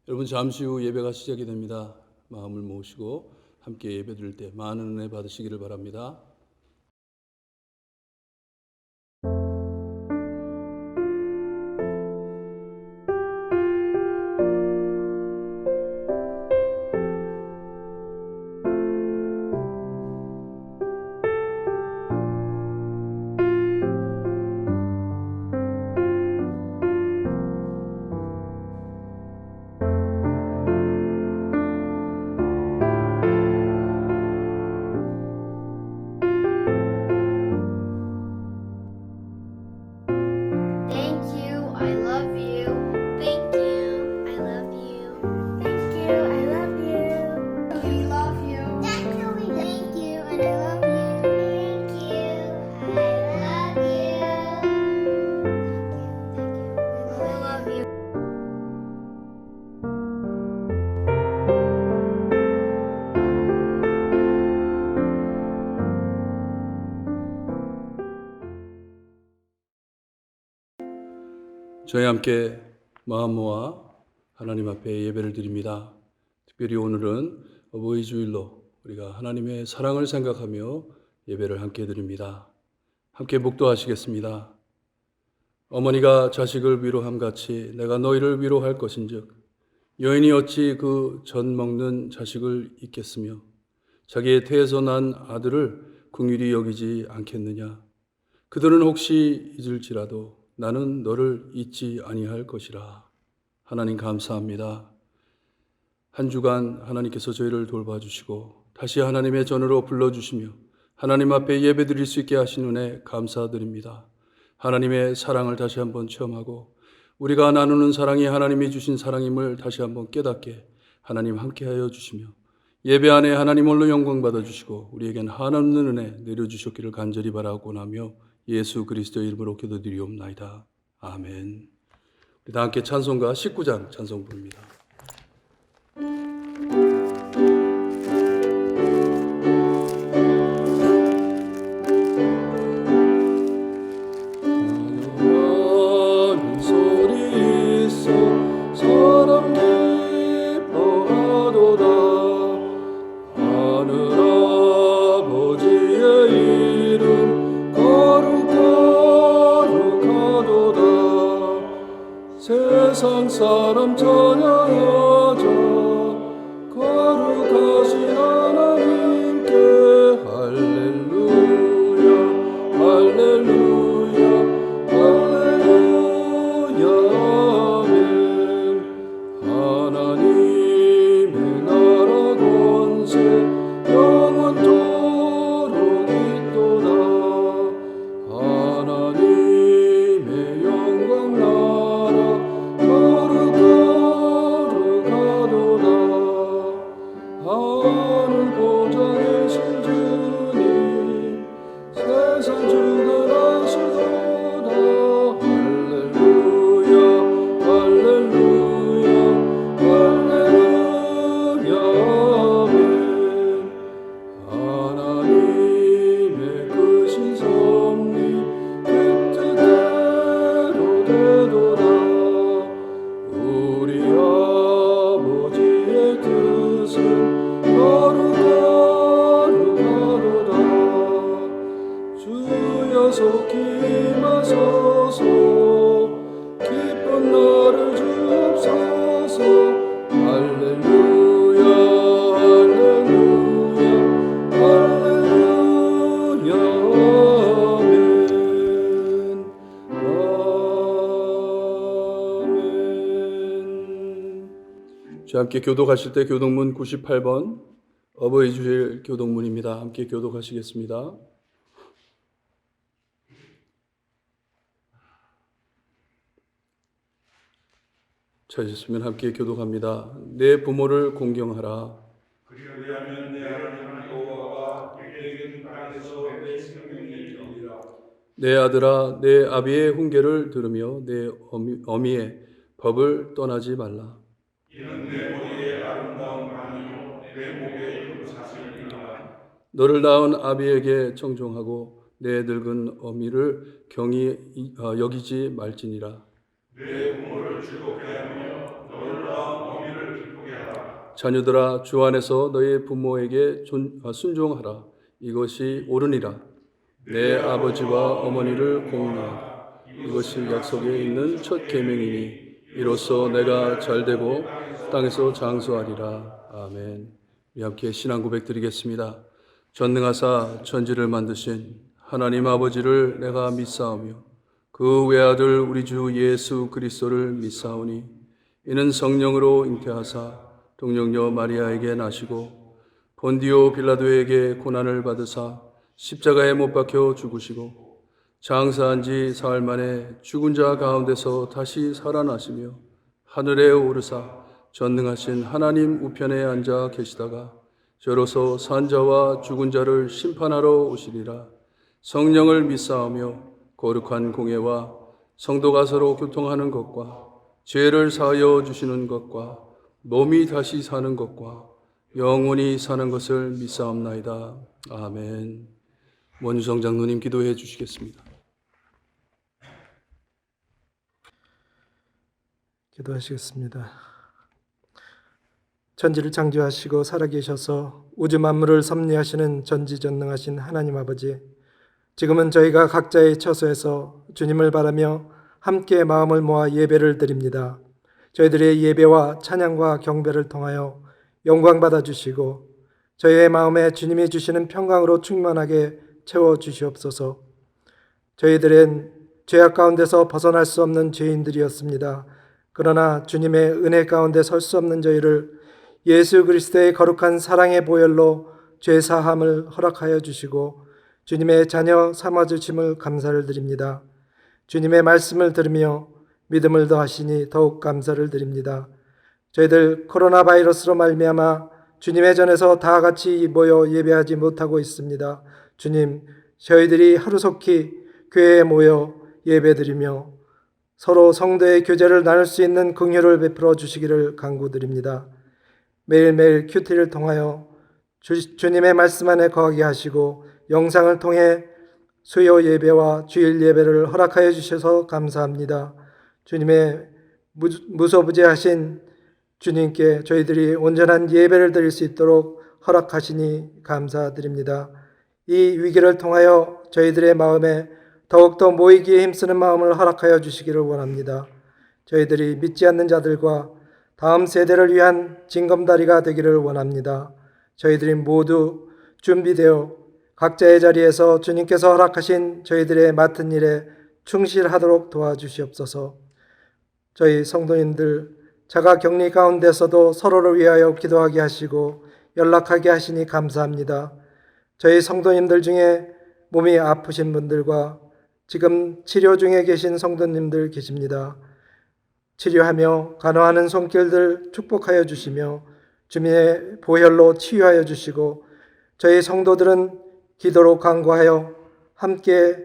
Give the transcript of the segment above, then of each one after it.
여러분 잠시 후 예배가 시작이 됩니다. 마음을 모으시고 함께 예배 드릴 때 많은 은혜 받으시기를 바랍니다. Thank you, I love you. Thank you, I love you. Thank you, I love you. We love you. Thank you, and I love you. Thank you, I love you. We love you. 저희 함께 마음 모아 하나님 앞에 예배를 드립니다. 특별히 오늘은 어버이 주일로 우리가 하나님의 사랑을 생각하며 예배를 함께 드립니다. 함께 묵도하시겠습니다. 어머니가 자식을 위로함 같이 내가 너희를 위로할 것인즉 여인이 어찌 그 젖 먹는 자식을 잊겠으며 자기의 태에서 난 아들을 긍휼히 여기지 않겠느냐. 그들은 혹시 잊을지라도 나는 너를 잊지 아니할 것이라. 하나님 감사합니다. 한 주간 하나님께서 저희를 돌봐주시고 다시 하나님의 전으로 불러주시며 하나님 앞에 예배드릴 수 있게 하신 은혜 감사드립니다. 하나님의 사랑을 다시 한번 체험하고 우리가 나누는 사랑이 하나님이 주신 사랑임을 다시 한번 깨닫게 하나님 함께하여 주시며 예배 안에 하나님 홀로 영광 받아주시고 우리에겐 한없는 은혜 내려주셨기를 간절히 바라고나며 예수 그리스도의 이름으로 기도드리옵나이다. 아멘. 우리 다 함께 찬송가 19장 찬송 부릅니다. 세상 사람 찬양하자 거룩하신 하나님께 할렐루야 할렐루야 할렐루야 아멘. 하나님의 나라 권세 영원토록 있도다. 하나님의 영광 나라 거룩거룩하도다. 하늘 보좌에 계신 주님 세상 주관하시도다. 할렐루야 할렐루야 할렐루야 아멘. 하나님의 크신 섭리 그 뜻대로 되도다. 우리 아버지의 뜻은 거룩거룩하도다. 주여 속히 임하소서. 기쁜 나를 주옵소서. 할렐루야 할렐루야 할렐루야 아멘. 아멘. 주 함께 교독하실 때 교독문 98번 어버이 주일 교독문입니다. 함께 교독하시겠습니다. 찾으셨으면 함께 교독합니다. 내 부모를 공경하라. 그리하면 내 하나님 여호와가 내게 준 땅에서 내 생명이 이르리라. 내 아들아 내 아비의 훈계를 들으며 내 어미의 법을 떠나지 말라. 이는 내 머리에 아름다운 관이요 내 목에 큰 사슬이니라. 너를 낳은 아비에게 청종하고 내 늙은 어미를 경히 여기지 말지니라. 내 부모를 즐겁게 하며 너를 낳은 어미를 자녀들아 주 안에서 너희 부모에게 순종하라. 이것이 옳으니라. 내 아버지와 어머니를 공경하라. 이것이 약속에 있는 첫 계명이니 이로써 내가 잘되고 땅에서 장수하리라. 아멘. 우리 함께 신앙 고백 드리겠습니다. 전능하사 천지를 만드신 하나님 아버지를 내가 믿사오며 그 외아들 우리 주 예수 그리스도를 믿사오니 이는 성령으로 잉태하사 동정녀 마리아에게 나시고 본디오 빌라도에게 고난을 받으사 십자가에 못 박혀 죽으시고 장사한 지 사흘 만에 죽은 자 가운데서 다시 살아나시며 하늘에 오르사 전능하신 하나님 우편에 앉아 계시다가 저로서 산 자와 죽은 자를 심판하러 오시리라. 성령을 믿사오며 거룩한 공예와 성도가 서로 교통하는 것과 죄를 사하여 주시는 것과 몸이 다시 사는 것과 영원히 사는 것을 믿사옵나이다. 아멘. 원유성 장로님 기도해 주시겠습니다. 기도하시겠습니다. 천지를 창조하시고 살아계셔서 우주 만물을 섭리하시는 전지전능하신 하나님 아버지, 지금은 저희가 각자의 처소에서 주님을 바라며 함께 마음을 모아 예배를 드립니다. 저희들의 예배와 찬양과 경배를 통하여 영광 받아주시고 저희의 마음에 주님이 주시는 평강으로 충만하게 채워주시옵소서. 저희들은 죄악 가운데서 벗어날 수 없는 죄인들이었습니다. 그러나 주님의 은혜 가운데 설 수 없는 저희를 예수 그리스도의 거룩한 사랑의 보혈로 죄사함을 허락하여 주시고 주님의 자녀 삼아주심을 감사를 드립니다. 주님의 말씀을 들으며 믿음을 더하시니 더욱 감사를 드립니다. 저희들 코로나 바이러스로 말미암아 주님의 전에서 다 같이 모여 예배하지 못하고 있습니다. 주님, 저희들이 하루속히 교회에 모여 예배드리며 서로 성도의 교제를 나눌 수 있는 긍휼을 베풀어 주시기를 간구드립니다. 매일매일 큐티를 통하여 주님의 말씀 안에 거하게 하시고 영상을 통해 수요 예배와 주일 예배를 허락하여 주셔서 감사합니다. 주님의 무소부재하신 주님께 저희들이 온전한 예배를 드릴 수 있도록 허락하시니 감사드립니다. 이 위기를 통하여 저희들의 마음에 더욱더 모이기에 힘쓰는 마음을 허락하여 주시기를 원합니다. 저희들이 믿지 않는 자들과 다음 세대를 위한 징검다리가 되기를 원합니다. 저희들이 모두 준비되어 각자의 자리에서 주님께서 허락하신 저희들의 맡은 일에 충실하도록 도와주시옵소서. 저희 성도님들 자가 격리 가운데서도 서로를 위하여 기도하게 하시고 연락하게 하시니 감사합니다. 저희 성도님들 중에 몸이 아프신 분들과 지금 치료 중에 계신 성도님들 계십니다. 치료하며 간호하는 손길들 축복하여 주시며 주님의 보혈로 치유하여 주시고 저희 성도들은 기도로 간구하여 함께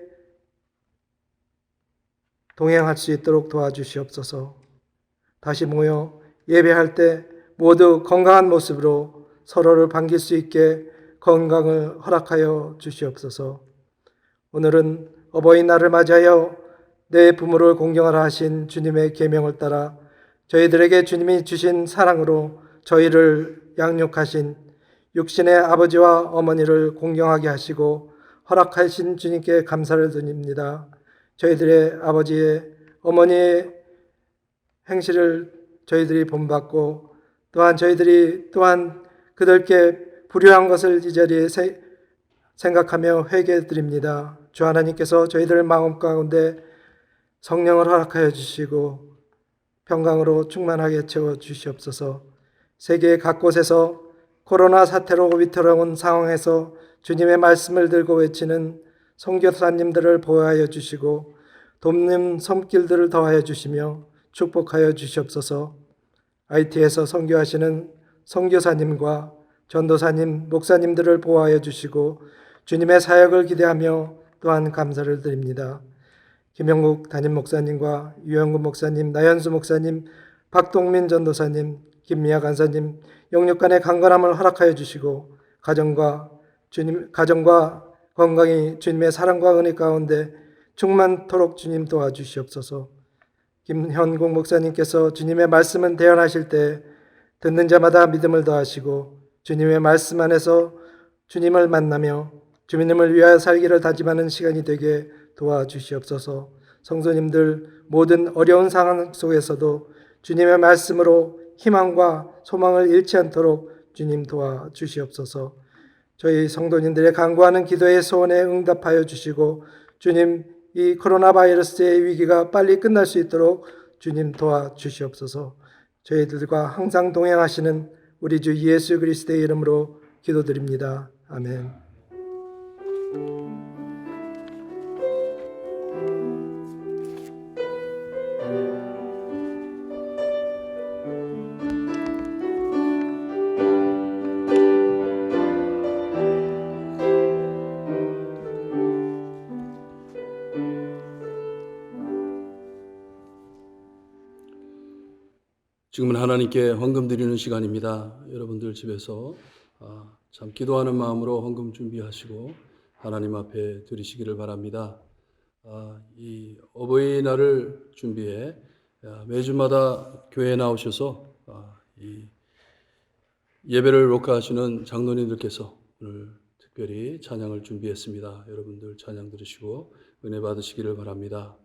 동행할 수 있도록 도와주시옵소서. 다시 모여 예배할 때 모두 건강한 모습으로 서로를 반길 수 있게 건강을 허락하여 주시옵소서. 오늘은 어버이날을 맞이하여 내 부모를 공경하라 하신 주님의 계명을 따라 저희들에게 주님이 주신 사랑으로 저희를 양육하신 육신의 아버지와 어머니를 공경하게 하시고 허락하신 주님께 감사를 드립니다. 저희들의 아버지의 어머니의 행실을 저희들이 본받고 또한 저희들이 또한 그들께 불효한 것을 이 자리에 생각하며 회개드립니다. 주 하나님께서 저희들 마음 가운데 성령을 허락하여 주시고 평강으로 충만하게 채워주시옵소서. 세계 각곳에서 코로나 사태로 위태로운 상황에서 주님의 말씀을 들고 외치는 선교사님들을 보호하여 주시고 돕는 손길들을 더하여 주시며 축복하여 주시옵소서. IT에서 선교하시는 선교사님과 전도사님, 목사님들을 보호하여 주시고 주님의 사역을 기대하며 또한 감사를 드립니다. 김영국 담임 목사님과 유영근 목사님, 나현수 목사님, 박동민 전도사님, 김미아 간사님, 영육간의 강건함을 허락하여 주시고 가정과 건강이 주님의 사랑과 은혜 가운데 충만토록 주님 도와주시옵소서. 김현국 목사님께서 주님의 말씀을 대언하실 때 듣는 자마다 믿음을 더하시고 주님의 말씀 안에서 주님을 만나며 주님을 위하여 살기를 다짐하는 시간이 되게 도와주시옵소서. 성도님들 모든 어려운 상황 속에서도 주님의 말씀으로 희망과 소망을 잃지 않도록 주님 도와주시옵소서. 저희 성도님들의 간구하는 기도의 소원에 응답하여 주시고 주님 이 코로나 바이러스의 위기가 빨리 끝날 수 있도록 주님 도와주시옵소서. 저희들과 항상 동행하시는 우리 주 예수 그리스도의 이름으로 기도드립니다. 아멘. 지금은 하나님께 헌금 드리는 시간입니다. 여러분들 집에서 참 기도하는 마음으로 헌금 준비하시고 하나님 앞에 드리시기를 바랍니다. 이 어버이날을 준비해 매주마다 교회에 나오셔서 이 예배를 녹화하시는 장로님들께서 오늘 특별히 찬양을 준비했습니다. 여러분들 찬양 들으시고 은혜 받으시기를 바랍니다.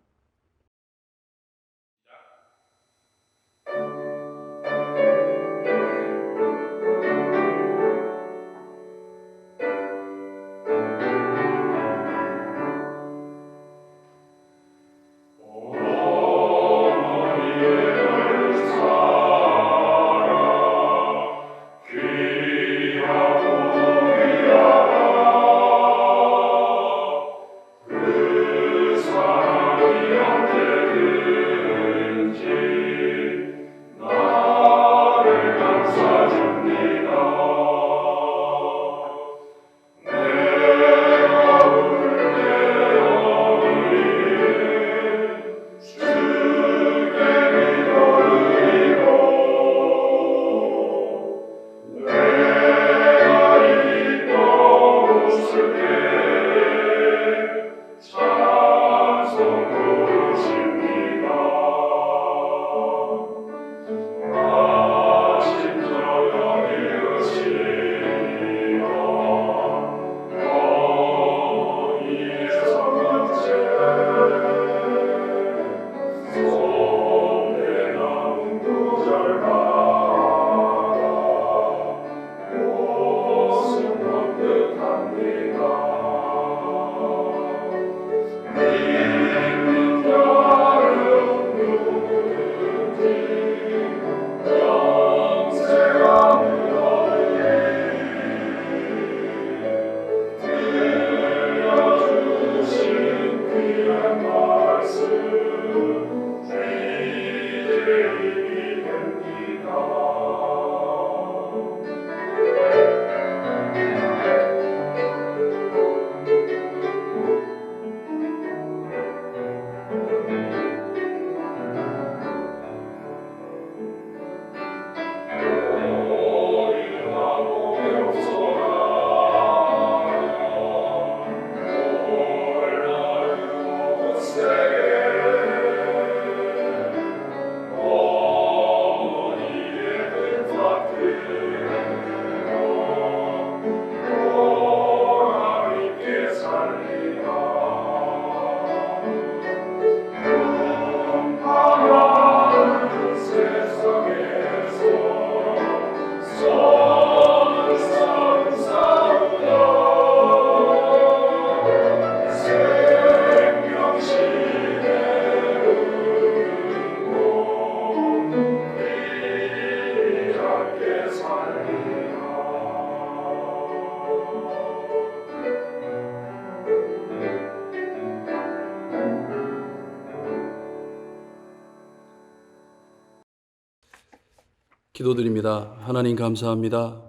기도드립니다. 하나님 감사합니다.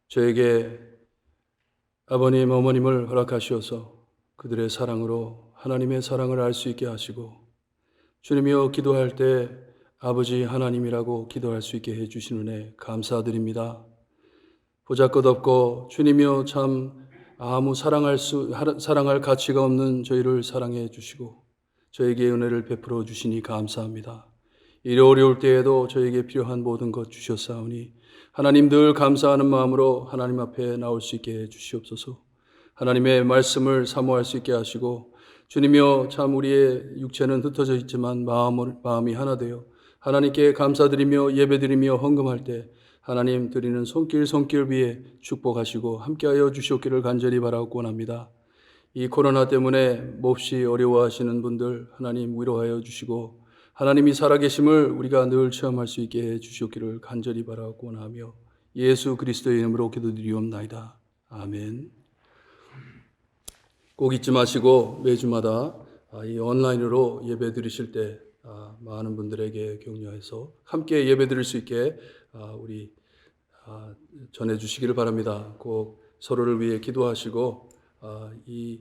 저에게 아버님, 어머님을 허락하시어서 그들의 사랑으로 하나님의 사랑을 알 수 있게 하시고 주님이여 기도할 때 아버지 하나님이라고 기도할 수 있게 해주신 은혜 감사드립니다. 보잘것없고 주님이여 참 아무 사랑할 가치가 없는 저희를 사랑해 주시고 저에게 은혜를 베풀어 주시니 감사합니다. 이 어려울 때에도 저에게 필요한 모든 것 주셨사오니 하나님 늘 감사하는 마음으로 하나님 앞에 나올 수 있게 해 주시옵소서. 하나님의 말씀을 사모할 수 있게 하시고 주님이여 참 우리의 육체는 흩어져 있지만 마음이 하나 되어 하나님께 감사드리며 예배드리며 헌금할 때 하나님 드리는 손길 위에 축복하시고 함께하여 주시옵기를 간절히 바라고 원합니다. 이 코로나 때문에 몹시 어려워하시는 분들 하나님 위로하여 주시고 하나님이 살아계심을 우리가 늘 체험할 수 있게 해 주시옵기를 간절히 바라고 원하며 예수 그리스도의 이름으로 기도드리옵나이다. 아멘. 꼭 잊지 마시고 매주마다 이 온라인으로 예배 드리실 때 많은 분들에게 격려해서 함께 예배 드릴 수 있게 우리 전해 주시기를 바랍니다. 꼭 서로를 위해 기도하시고 이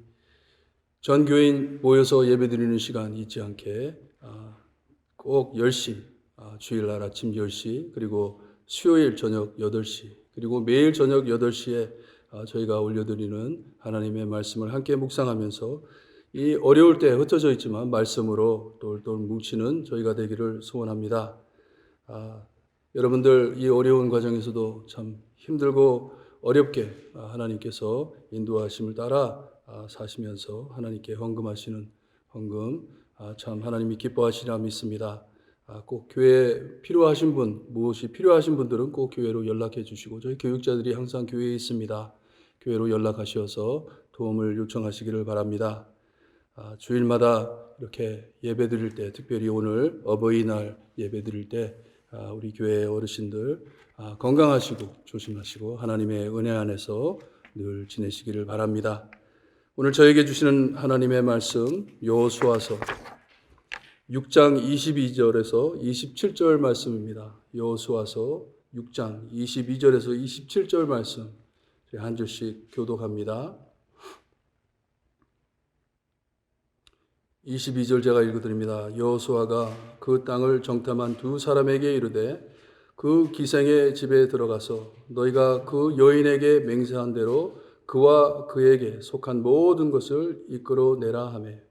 전교인 모여서 예배 드리는 시간 잊지 않게 꼭 10시, 주일날 아침 10시, 그리고 수요일 저녁 8시, 그리고 매일 저녁 8시에 저희가 올려드리는 하나님의 말씀을 함께 묵상하면서 이 어려울 때 흩어져 있지만 말씀으로 똘똘 뭉치는 저희가 되기를 소원합니다. 여러분들 이 어려운 과정에서도 참 힘들고 어렵게 하나님께서 인도하심을 따라 사시면서 하나님께 헌금하시는 헌금 참 하나님이 기뻐하시리라 믿습니다. 꼭 교회에 필요하신 분, 무엇이 필요하신 분들은 꼭 교회로 연락해 주시고 저희 교육자들이 항상 교회에 있습니다. 교회로 연락하셔서 도움을 요청하시기를 바랍니다. 주일마다 이렇게 예배 드릴 때, 특별히 오늘 어버이날 예배 드릴 때 우리 교회 어르신들 건강하시고 조심하시고 하나님의 은혜 안에서 늘 지내시기를 바랍니다. 오늘 저에게 주시는 하나님의 말씀 여호수아서 6장 22절에서 27절 말씀입니다. 여호수아서 6장 22절에서 27절 말씀 한 절씩 교독합니다. 22절 제가 읽어드립니다. 여호수아가 그 땅을 정탐한 두 사람에게 이르되 그 기생의 집에 들어가서 너희가 그 여인에게 맹세한 대로 그와 그에게 속한 모든 것을 이끌어내라 하매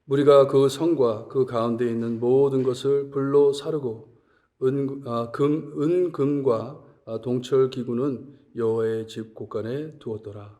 우리가 그 성과 그 가운데 있는 모든 것을 불로 사르고 은금과 동철 기구는 여호와의 집 곳간에 두었더라.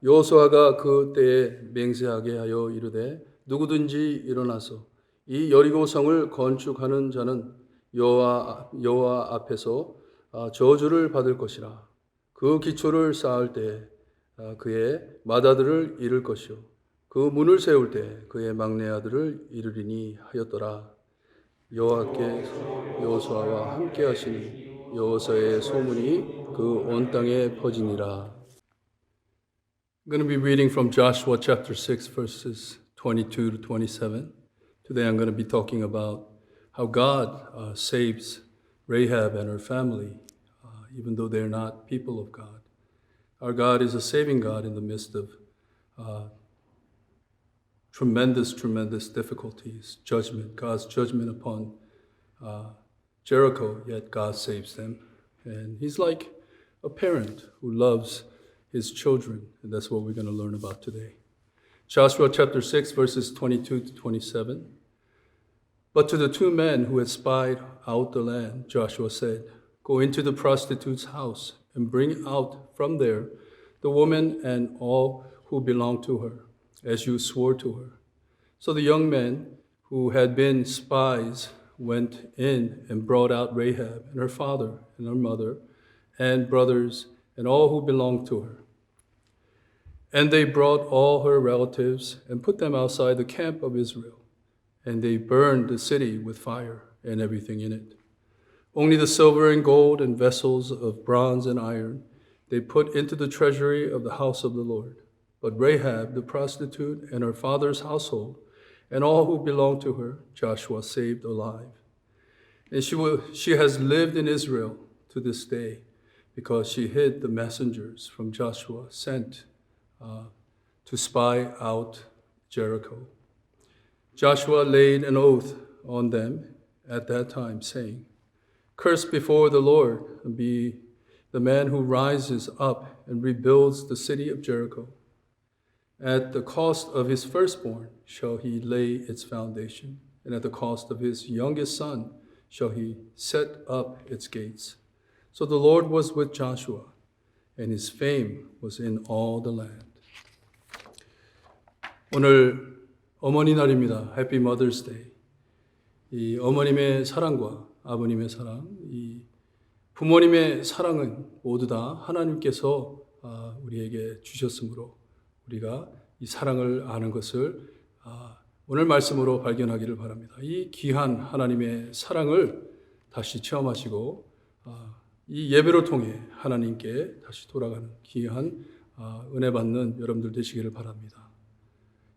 여호수아가 그 때에 맹세하게 하여 이르되 누구든지 일어나서 이 여리고 성을 건축하는 자는 여호와 앞에서 저주를 받을 것이라. 그 기초를 쌓을 때 그의 맏아들을 잃을 것이요 그 문을 세울 때 그의 막내 아들을 잃으리니 하였더라. 여호와께서 여호수아와 함께 하시니 여호수아의 소문이 그 온 땅에 퍼지니라. I'm going to be reading from Joshua chapter 6 verses 22 to 27. Today I'm going to be talking about how God saves Rahab and her family, even though they're not people of God. Our God is a saving God in the midst of tremendous difficulties, judgment, God's judgment upon Jericho, yet God saves them. And He's like a parent who loves His children, and that's what we're going to learn about today. Joshua chapter 6, verses 22 to 27. But to the two men who had spied out the land, Joshua said, Go into the prostitute's house and bring out from there the woman and all who belong to her, as you swore to her. So the young men who had been spies went in and brought out Rahab and her father and her mother and brothers and all who belonged to her. And they brought all her relatives and put them outside the camp of Israel. And they burned the city with fire and everything in it. Only the silver and gold and vessels of bronze and iron they put into the treasury of the house of the Lord. But Rahab the prostitute and her father's household and all who belonged to her, Joshua saved alive. And she has lived in Israel to this day because she hid the messengers from Joshua sent to spy out Jericho. Joshua laid an oath on them at that time, saying, "Cursed before the Lord be the man who rises up and rebuilds the city of Jericho. At the cost of his firstborn shall he lay its foundation, and at the cost of his youngest son shall he set up its gates." So the Lord was with Joshua, and his fame was in all the land. 오늘 어머니 날입니다. Happy Mother's Day. 이 어머님의 사랑과 아버님의 사랑, 이 부모님의 사랑은 모두 다 하나님께서 우리에게 주셨으므로 우리가 이 사랑을 아는 것을 오늘 말씀으로 발견하기를 바랍니다. 이 귀한 하나님의 사랑을 다시 체험하시고 이 예배로 통해 하나님께 다시 돌아가는 귀한 은혜 받는 여러분들 되시기를 바랍니다.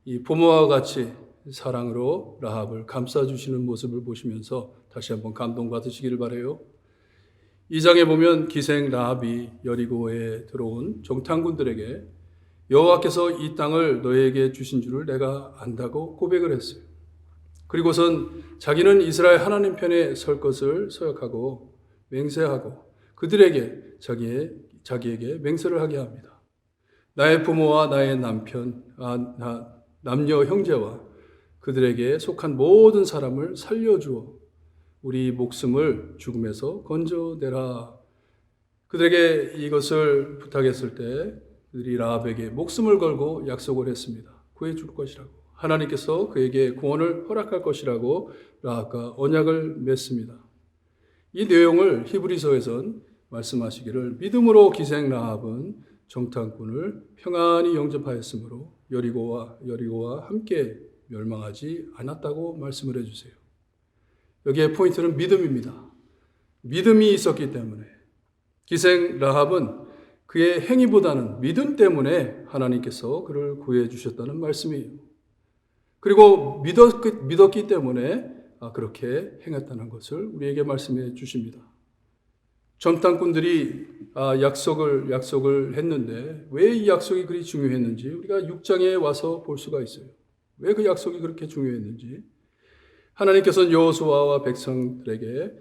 이 부모와 같이 사랑으로 라합을 감싸주시는 모습을 보시면서 다시 한번 감동받으시기를 바라요. 2장에 보면 기생 라합이 여리고에 들어온 정탐꾼들에게 여호와께서 이 땅을 너에게 주신 줄을 내가 안다고 고백을 했어요. 그리고선 자기는 이스라엘 하나님 편에 설 것을 서약하고 맹세하고 그들에게 자기에게 맹세를 하게 합니다. 나의 부모와 나의 남편, 남녀 형제와 그들에게 속한 모든 사람을 살려주어 우리 목숨을 죽음에서 건져내라. 그들에게 이것을 부탁했을 때 그들이 라합에게 목숨을 걸고 약속을 했습니다. 구해줄 것이라고. 하나님께서 그에게 구원을 허락할 것이라고 라합과 언약을 맺습니다. 이 내용을 히브리서에선 말씀하시기를 믿음으로 기생 라합은 정탐꾼을 평안히 영접하였으므로 여리고와 함께 멸망하지 않았다고 말씀을 해주세요. 여기에 포인트는 믿음입니다. 믿음이 있었기 때문에 기생 라합은 그의 행위보다는 믿음 때문에 하나님께서 그를 구해 주셨다는 말씀이에요. 그리고 믿었기 때문에 그렇게 행했다는 것을 우리에게 말씀해 주십니다. 정탐꾼들이 약속을 했는데 왜 이 약속이 그리 중요했는지 우리가 6장에 와서 볼 수가 있어요. 왜 그 약속이 그렇게 중요했는지. 하나님께서는 여호수아와 백성들에게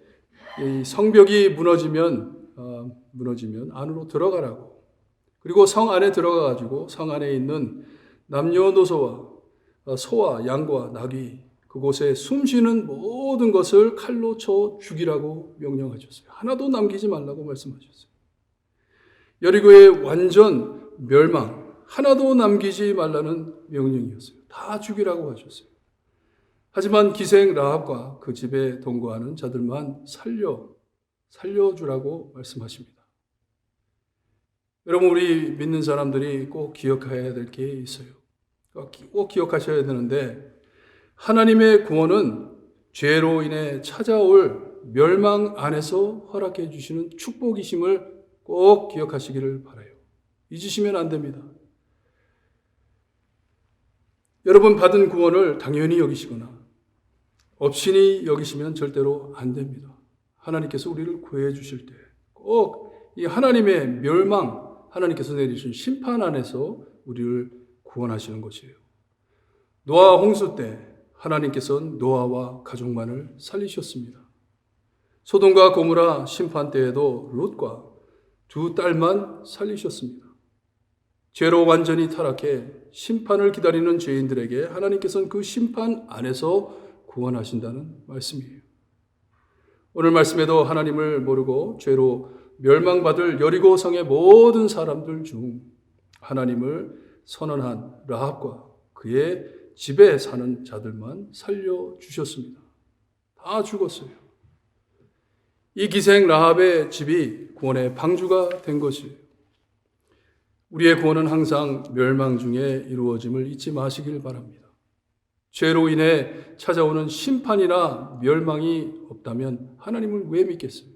이 성벽이 무너지면 안으로 들어가라고. 그리고 성 안에 들어가가지고 성 안에 있는 남녀노소와 소와 양과 나귀 그곳에 숨쉬는 모든 것을 칼로 쳐 죽이라고 명령하셨어요. 하나도 남기지 말라고 말씀하셨어요. 여리고의 완전 멸망, 하나도 남기지 말라는 명령이었어요. 다 죽이라고 하셨어요. 하지만 기생 라합과 그 집에 동거하는 자들만 살려주라고 말씀하십니다. 여러분, 우리 믿는 사람들이 꼭 기억해야 될 게 있어요. 꼭 기억하셔야 되는데 하나님의 구원은 죄로 인해 찾아올 멸망 안에서 허락해 주시는 축복이심을 꼭 기억하시기를 바라요. 잊으시면 안 됩니다. 여러분 받은 구원을 당연히 여기시거나 업신이 여기시면 절대로 안 됩니다. 하나님께서 우리를 구해 주실 때 꼭 이 하나님의 멸망, 하나님께서 내리신 심판 안에서 우리를 구원하시는 것이에요. 노아 홍수 때 하나님께서는 노아와 가족만을 살리셨습니다. 소돔과 고모라 심판 때에도 롯과 두 딸만 살리셨습니다. 죄로 완전히 타락해 심판을 기다리는 죄인들에게 하나님께서는 그 심판 안에서 구원하신다는 말씀이에요. 오늘 말씀에도 하나님을 모르고 죄로 멸망받을 여리고 성의 모든 사람들 중 하나님을 선언한 라합과 그의 집에 사는 자들만 살려주셨습니다. 다 죽었어요. 이 기생 라합의 집이 구원의 방주가 된 것이에요. 우리의 구원은 항상 멸망 중에 이루어짐을 잊지 마시길 바랍니다. 죄로 인해 찾아오는 심판이나 멸망이 없다면 하나님을 왜 믿겠어요?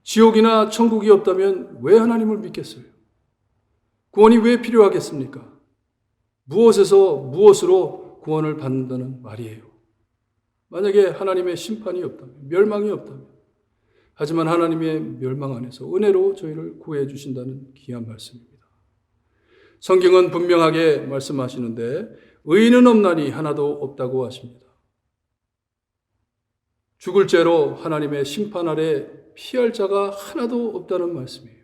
지옥이나 천국이 없다면 왜 하나님을 믿겠어요? 구원이 왜 필요하겠습니까? 무엇으로 구원을 받는다는 말이에요. 만약에 하나님의 심판이 없다면, 멸망이 없다면, 하지만 하나님의 멸망 안에서 은혜로 저희를 구해 주신다는 귀한 말씀입니다. 성경은 분명하게 말씀하시는데 의인은 없나니 하나도 없다고 하십니다. 죽을 죄로 하나님의 심판 아래 피할 자가 하나도 없다는 말씀이에요.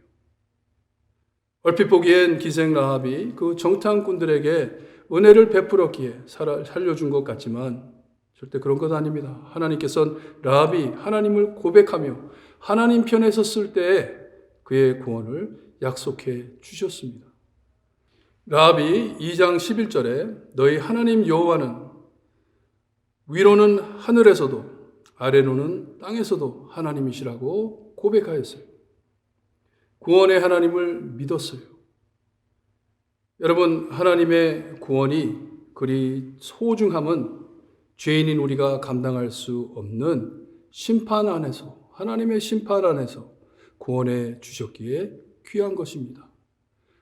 얼핏 보기엔 기생 라합이 그 정탐꾼들에게 은혜를 베풀었기에 살려준 것 같지만 절대 그런 것 아닙니다. 하나님께서는 라합이 하나님을 고백하며 하나님 편에 섰을 때에 그의 구원을 약속해 주셨습니다. 라합이 2장 11절에 너희 하나님 여호와는 위로는 하늘에서도 아래로는 땅에서도 하나님이시라고 고백하였어요. 구원의 하나님을 믿었어요. 여러분, 하나님의 구원이 그리 소중함은 죄인인 우리가 감당할 수 없는 심판 안에서, 하나님의 심판 안에서 구원해 주셨기에 귀한 것입니다.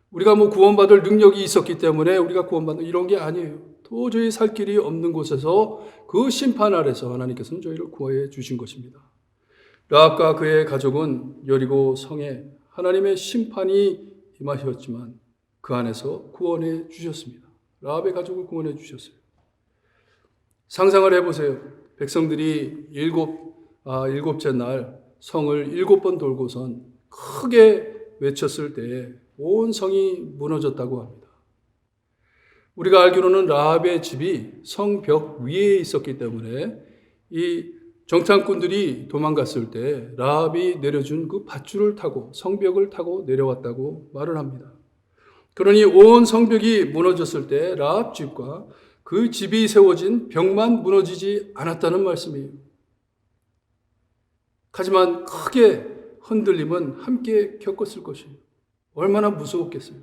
우리가 구원받을 능력이 있었기 때문에 우리가 구원받는 이런 게 아니에요. 도저히 살 길이 없는 곳에서 그 심판 아래서 하나님께서는 저희를 구해 주신 것입니다. 라합과 그의 가족은 여리고 성에 하나님의 심판이 임하셨지만 그 안에서 구원해 주셨습니다. 라합의 가족을 구원해 주셨어요. 상상을 해보세요. 백성들이 일곱째 날 성을 7번 돌고선 크게 외쳤을 때에 온 성이 무너졌다고 합니다. 우리가 알기로는 라합의 집이 성벽 위에 있었기 때문에 이 정탐꾼들이 도망갔을 때 라합이 내려준 그 밧줄을 타고 성벽을 타고 내려왔다고 말을 합니다. 그러니 온 성벽이 무너졌을 때 라합 집과 그 집이 세워진 벽만 무너지지 않았다는 말씀이에요. 하지만 크게 흔들림은 함께 겪었을 것이에요. 얼마나 무서웠겠어요.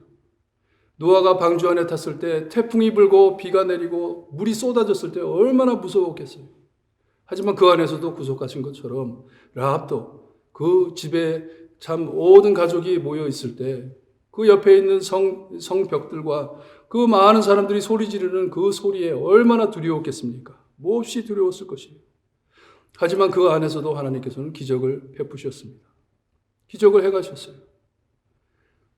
노아가 방주 안에 탔을 때 태풍이 불고 비가 내리고 물이 쏟아졌을 때 얼마나 무서웠겠어요. 하지만 그 안에서도 구속하신 것처럼 라합도 그 집에 참 모든 가족이 모여 있을 때 그 옆에 있는 성벽들과 그 많은 사람들이 소리 지르는 그 소리에 얼마나 두려웠겠습니까? 몹시 두려웠을 것이에요. 하지만 그 안에서도 하나님께서는 기적을 베푸셨습니다. 기적을 해가셨어요.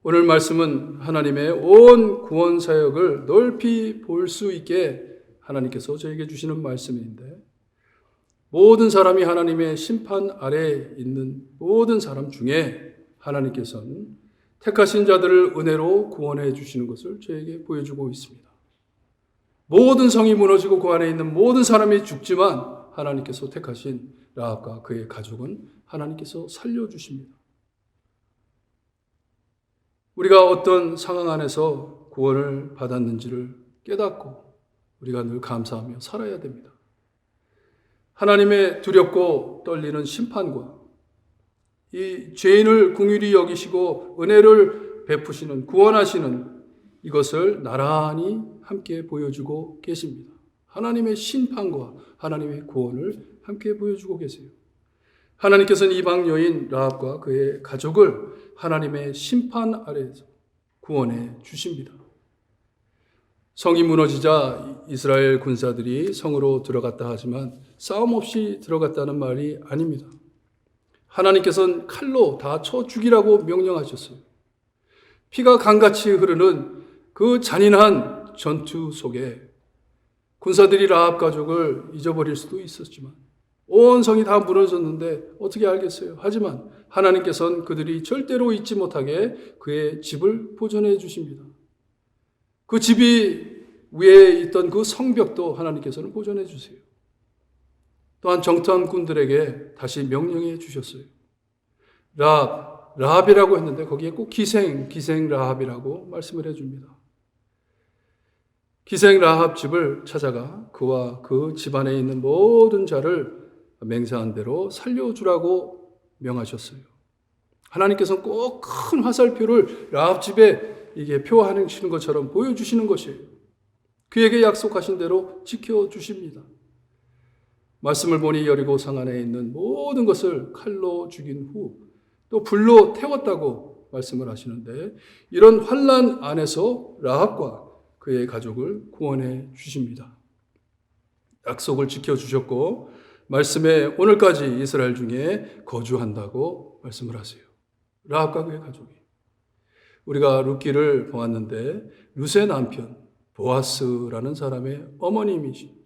오늘 말씀은 하나님의 온 구원 사역을 넓히 볼 수 있게 하나님께서 저에게 주시는 말씀인데 모든 사람이 하나님의 심판 아래에 있는 모든 사람 중에 하나님께서는 택하신 자들을 은혜로 구원해 주시는 것을 저에게 보여주고 있습니다. 모든 성이 무너지고 그 안에 있는 모든 사람이 죽지만 하나님께서 택하신 라합과 그의 가족은 하나님께서 살려주십니다. 우리가 어떤 상황 안에서 구원을 받았는지를 깨닫고 우리가 늘 감사하며 살아야 됩니다. 하나님의 두렵고 떨리는 심판과 이 죄인을 긍휼히 여기시고 은혜를 베푸시는 구원하시는 이것을 나란히 함께 보여주고 계십니다. 하나님의 심판과 하나님의 구원을 함께 보여주고 계세요. 하나님께서는 이방 여인 라합과 그의 가족을 하나님의 심판 아래에서 구원해 주십니다. 성이 무너지자 이스라엘 군사들이 성으로 들어갔다 하지만 싸움 없이 들어갔다는 말이 아닙니다. 하나님께서는 칼로 다 쳐 죽이라고 명령하셨어요. 피가 강같이 흐르는 그 잔인한 전투 속에 군사들이 라합 가족을 잊어버릴 수도 있었지만 온 성이 다 무너졌는데 어떻게 알겠어요? 하지만 하나님께서는 그들이 절대로 잊지 못하게 그의 집을 보존해 주십니다. 그 집이 위에 있던 그 성벽도 하나님께서는 보존해 주세요. 또한 정탐꾼들에게 다시 명령해 주셨어요. 라합이라고 했는데 거기에 꼭 기생 라합이라고 말씀을 해줍니다. 기생 라합 집을 찾아가 그와 그 집안에 있는 모든 자를 맹세한 대로 살려주라고 명하셨어요. 하나님께서는 꼭 큰 화살표를 라합 집에 이게 표하시는 것처럼 보여주시는 것이에요. 그에게 약속하신 대로 지켜주십니다. 말씀을 보니 여리고 성 안에 있는 모든 것을 칼로 죽인 후 또 불로 태웠다고 말씀을 하시는데 이런 환난 안에서 라합과 그의 가족을 구원해 주십니다. 약속을 지켜주셨고 말씀에 오늘까지 이스라엘 중에 거주한다고 말씀을 하세요. 라합과 그의 가족이. 우리가 룻기를 보았는데 룻의 남편 보아스라는 사람의 어머님이시.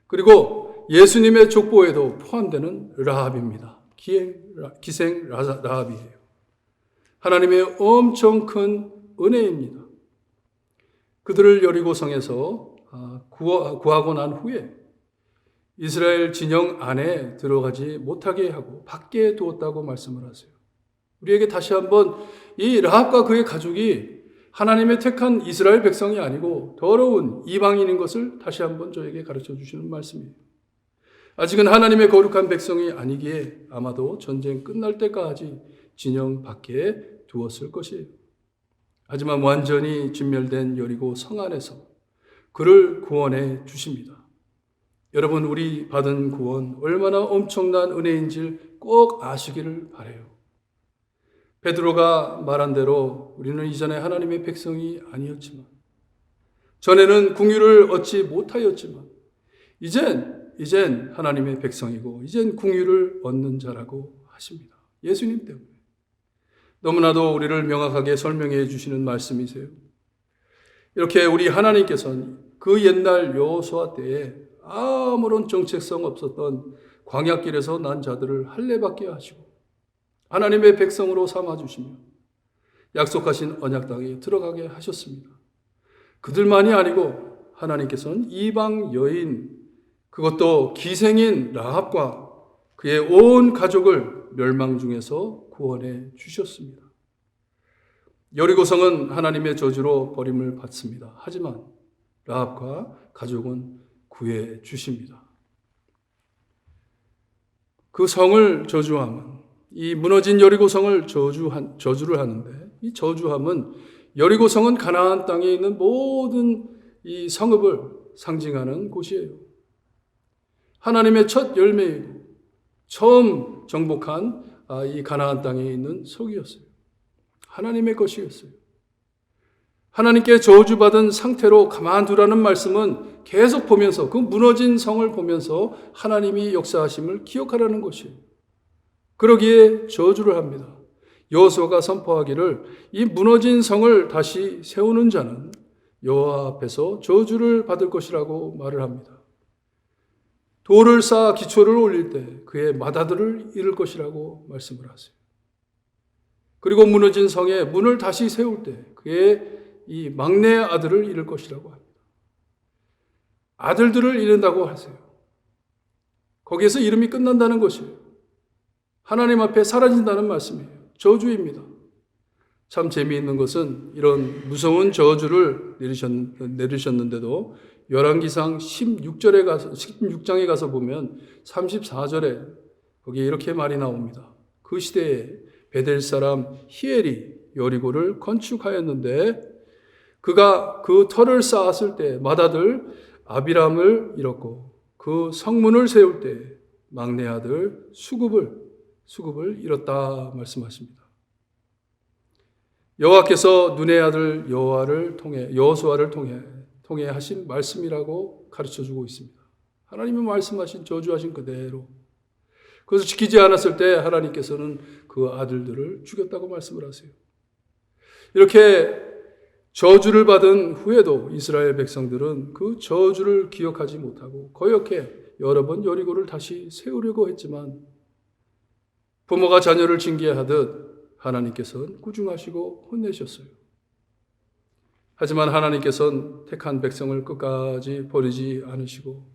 그리고 예수님의 족보에도 포함되는 라합입니다. 기생 라합이에요. 하나님의 엄청 큰 은혜입니다. 그들을 여리고성에서 구하고 난 후에 이스라엘 진영 안에 들어가지 못하게 하고 밖에 두었다고 말씀을 하세요. 우리에게 다시 한번 이 라합과 그의 가족이 하나님의 택한 이스라엘 백성이 아니고 더러운 이방인인 것을 다시 한번 저에게 가르쳐 주시는 말씀이에요. 아직은 하나님의 거룩한 백성이 아니기에 아마도 전쟁 끝날 때까지 진영 밖에 두었을 것이에요. 하지만 완전히 진멸된 여리고 성 안에서 그를 구원해 주십니다. 여러분, 우리 받은 구원 얼마나 엄청난 은혜인지 꼭 아시기를 바라요. 베드로가 말한 대로 우리는 이전에 하나님의 백성이 아니었지만, 전에는 궁유를 얻지 못하였지만 이젠 하나님의 백성이고 이젠 궁유를 얻는 자라고 하십니다. 예수님 때문에. 너무나도 우리를 명확하게 설명해 주시는 말씀이세요. 이렇게 우리 하나님께서는 그 옛날 여호수아 때에 아무런 정체성 없었던 광야길에서 난 자들을 할례받게 하시고 하나님의 백성으로 삼아주시며 약속하신 언약 땅에 들어가게 하셨습니다. 그들만이 아니고 하나님께서는 이방 여인, 그것도 기생인 라합과 그의 온 가족을 멸망 중에서 구원해 주셨습니다. 여리고성은 하나님의 저주로 버림을 받습니다. 하지만 라합과 가족은 구해 주십니다. 그 성을 저주함은, 이 무너진 여리고성을 저주를 하는데, 이 저주함은 여리고성은 가나안 땅에 있는 모든 이 성읍을 상징하는 곳이에요. 하나님의 첫 열매이고 처음 정복한 이 가나안 땅에 있는 성이었어요. 하나님의 것이었어요. 하나님께 저주받은 상태로 가만두라는 말씀은 계속 보면서, 그 무너진 성을 보면서 하나님이 역사하심을 기억하라는 것이에요. 그러기에 저주를 합니다. 여호수아가 선포하기를 이 무너진 성을 다시 세우는 자는 여호와 앞에서 저주를 받을 것이라고 말을 합니다. 돌을 쌓아 기초를 올릴 때 그의 맏아들을 잃을 것이라고 말씀을 하세요. 그리고 무너진 성에 문을 다시 세울 때 그의 이 막내 아들을 잃을 것이라고 합니다. 아들들을 잃는다고 하세요. 거기에서 이름이 끝난다는 것이에요. 하나님 앞에 사라진다는 말씀이에요. 저주입니다. 참 재미있는 것은 이런 무서운 저주를 내리셨는데도 열왕기상 16장에 가서 보면 34절에 거기에 이렇게 말이 나옵니다. 그 시대에 베델 사람 히엘이 여리고를 건축하였는데 그가 그 터를 쌓았을 때 맏아들 아비람을 잃었고 그 성문을 세울 때 막내 아들 수굽을 잃었다 말씀하십니다. 여호와께서 눈의 아들 여호수아를 통해 하신 말씀이라고 가르쳐주고 있습니다. 하나님이 말씀하신 저주하신 그대로. 그것을 지키지 않았을 때 하나님께서는 그 아들들을 죽였다고 말씀을 하세요. 이렇게 저주를 받은 후에도 이스라엘 백성들은 그 저주를 기억하지 못하고 거역해 여러 번 여리고를 다시 세우려고 했지만 부모가 자녀를 징계하듯 하나님께서는 꾸중하시고 혼내셨어요. 하지만 하나님께서는 택한 백성을 끝까지 버리지 않으시고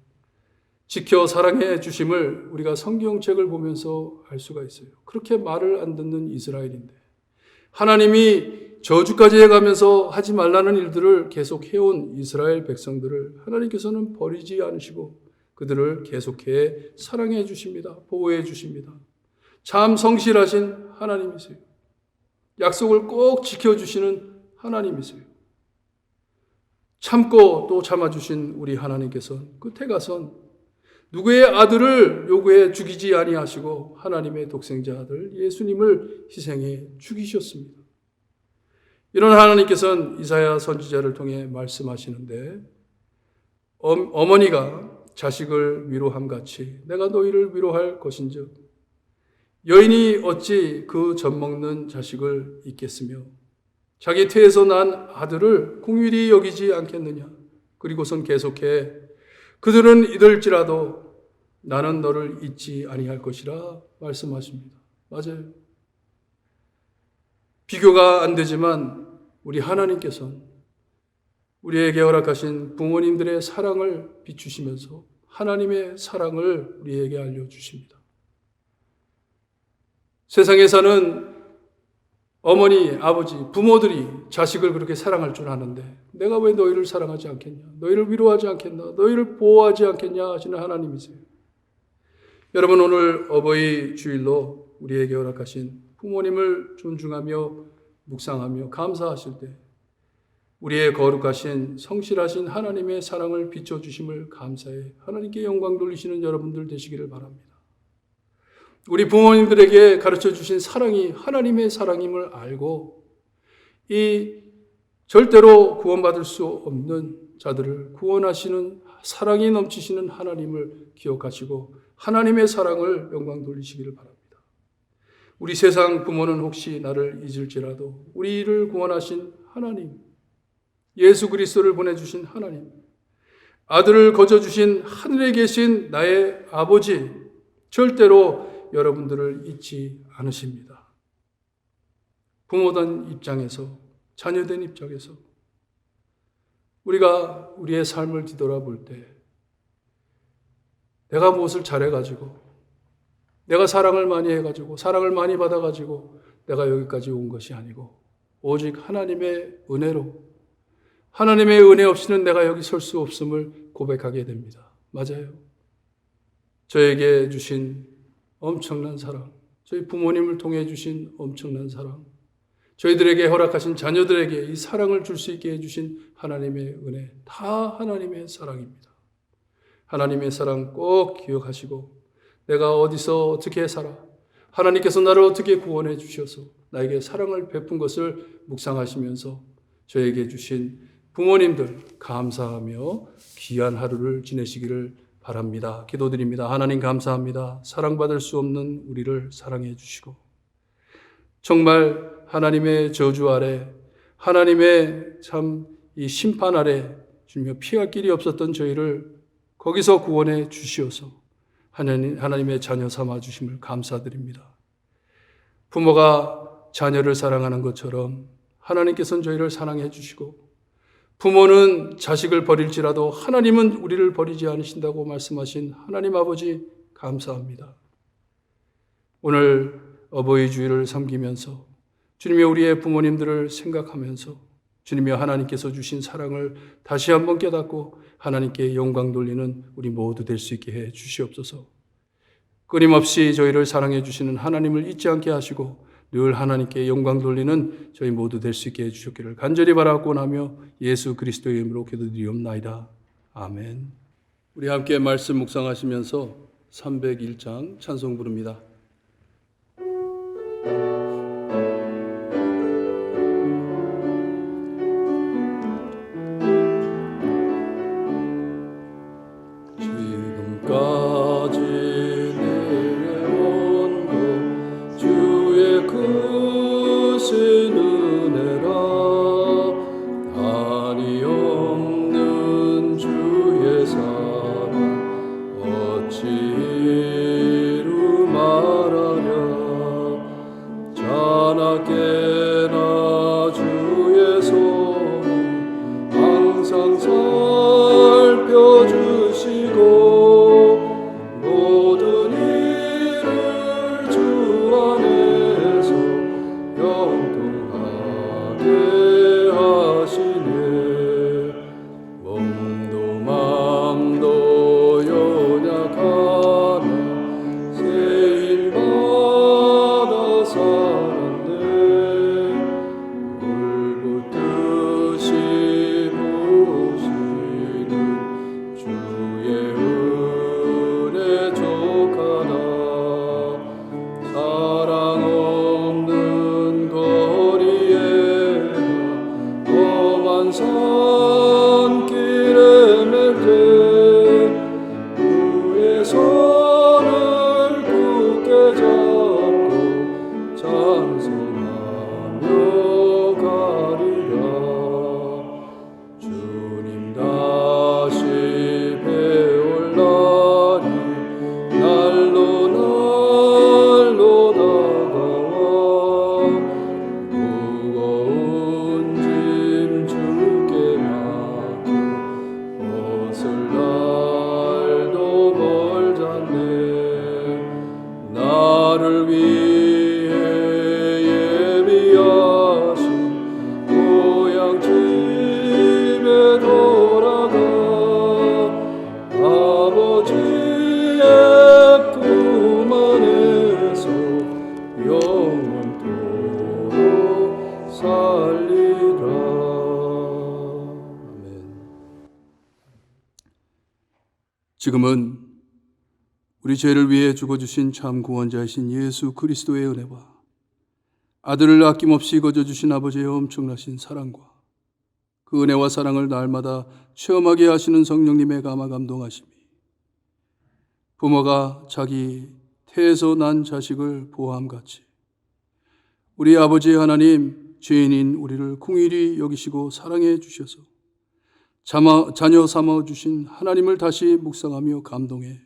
지켜 사랑해 주심을 우리가 성경책을 보면서 알 수가 있어요. 그렇게 말을 안 듣는 이스라엘인데 하나님이 저주까지 해가면서 하지 말라는 일들을 계속 해온 이스라엘 백성들을 하나님께서는 버리지 않으시고 그들을 계속해 사랑해 주십니다. 보호해 주십니다. 참 성실하신 하나님이세요. 약속을 꼭 지켜주시는 하나님이세요. 참고 또 참아주신 우리 하나님께서는 끝에 가선 누구의 아들을 요구해 죽이지 아니하시고 하나님의 독생자 아들 예수님을 희생해 죽이셨습니다. 이런 하나님께서는 이사야 선지자를 통해 말씀하시는데 어머니가 자식을 위로함 같이 내가 너희를 위로할 것인즉 여인이 어찌 그 젖먹는 자식을 잊겠으며 자기 태에서 난 아들을 긍휼히 여기지 않겠느냐. 그리고선 계속해 그들은 이들지라도 나는 너를 잊지 아니할 것이라 말씀하십니다. 맞아요. 비교가 안 되지만 우리 하나님께서는 우리에게 허락하신 부모님들의 사랑을 비추시면서 하나님의 사랑을 우리에게 알려주십니다. 세상에 사는 어머니, 아버지, 부모들이 자식을 그렇게 사랑할 줄 아는데 내가 왜 너희를 사랑하지 않겠냐? 너희를 위로하지 않겠나? 너희를 보호하지 않겠냐? 하시는 하나님이세요. 여러분, 오늘 어버이 주일로 우리에게 허락하신 부모님을 존중하며 묵상하며 감사하실 때 우리의 거룩하신 성실하신 하나님의 사랑을 비춰주심을 감사해 하나님께 영광 돌리시는 여러분들 되시기를 바랍니다. 우리 부모님들에게 가르쳐 주신 사랑이 하나님의 사랑임을 알고 이 절대로 구원받을 수 없는 자들을 구원하시는 사랑이 넘치시는 하나님을 기억하시고 하나님의 사랑을 영광 돌리시기를 바랍니다. 우리 세상 부모는 혹시 나를 잊을지라도 우리를 구원하신 하나님, 예수 그리스도를 보내주신 하나님, 아들을 거저주신 하늘에 계신 나의 아버지, 절대로 여러분들을 잊지 않으십니다. 부모된 입장에서, 자녀된 입장에서 우리가 우리의 삶을 뒤돌아볼 때 내가 무엇을 잘해가지고 내가 사랑을 많이 해가지고 사랑을 많이 받아가지고 내가 여기까지 온 것이 아니고 오직 하나님의 은혜로 하나님의 은혜 없이는 내가 여기 설 수 없음을 고백하게 됩니다. 맞아요. 저에게 주신 엄청난 사랑, 저희 부모님을 통해 주신 엄청난 사랑, 저희들에게 허락하신 자녀들에게 이 사랑을 줄 수 있게 해주신 하나님의 은혜, 다 하나님의 사랑입니다. 하나님의 사랑 꼭 기억하시고 내가 어디서 어떻게 살아, 하나님께서 나를 어떻게 구원해 주셔서 나에게 사랑을 베푼 것을 묵상하시면서 저에게 주신 부모님들 감사하며 귀한 하루를 지내시기를 바랍니다. 기도드립니다. 하나님 감사합니다. 사랑받을 수 없는 우리를 사랑해 주시고 정말 하나님의 저주 아래 하나님의 참 이 심판 아래 주며 피할 길이 없었던 저희를 거기서 구원해 주시어서 하나님의 자녀 삼아 주심을 감사드립니다. 부모가 자녀를 사랑하는 것처럼 하나님께서는 저희를 사랑해 주시고 부모는 자식을 버릴지라도 하나님은 우리를 버리지 않으신다고 말씀하신 하나님 아버지 감사합니다. 오늘 어버이 주일을 섬기면서 주님의 우리의 부모님들을 생각하면서 주님의 하나님께서 주신 사랑을 다시 한번 깨닫고 하나님께 영광 돌리는 우리 모두 될 수 있게 해 주시옵소서. 끊임없이 저희를 사랑해 주시는 하나님을 잊지 않게 하시고 늘 하나님께 영광 돌리는 저희 모두 될 수 있게 해주셨기를 간절히 바라고 나며 예수 그리스도의 이름으로 기도드리옵나이다. 아멘. 우리 함께 말씀 묵상하시면서 301장 찬송 부릅니다. 지금까지 내려온 것 주의 크신 은혜라 한이 없는 주의 사랑 어찌 이루 말하랴 자나깨나 주의 손 항상 살펴주시고 모든 일을 주 안에서 영통하게 하시네 몸도 맘도 연약하나 세일받아 살았네 물붓듯이 부시는 주의 아버지의 품 안에서 영원토록 살리라. 아멘. 지금은 우리 죄를 위해 죽어주신 참 구원자이신 예수 그리스도의 은혜와 아들을 아낌없이 거저주신 아버지의 엄청나신 사랑과 그 은혜와 사랑을 날마다 체험하게 하시는 성령님의 감화 감동하심이 부모가 자기 태에서 난 자식을 보호함같이 우리 아버지 하나님 죄인인 우리를 긍휼히 여기시고 사랑해 주셔서 자녀 삼아 주신 하나님을 다시 묵상하며 감동해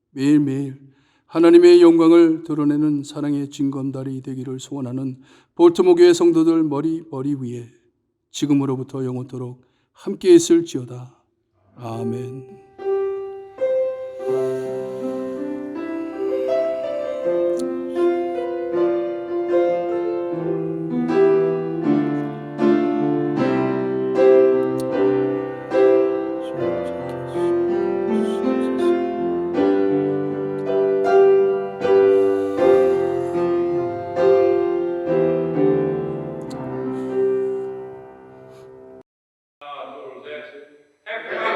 매일매일 하나님의 영광을 드러내는 사랑의 징검다리 되기를 소원하는 볼트모 교회 성도들 머리 위에 지금으로부터 영원토록 함께 있을지어다. 아멘. 하나, 둘, 셋.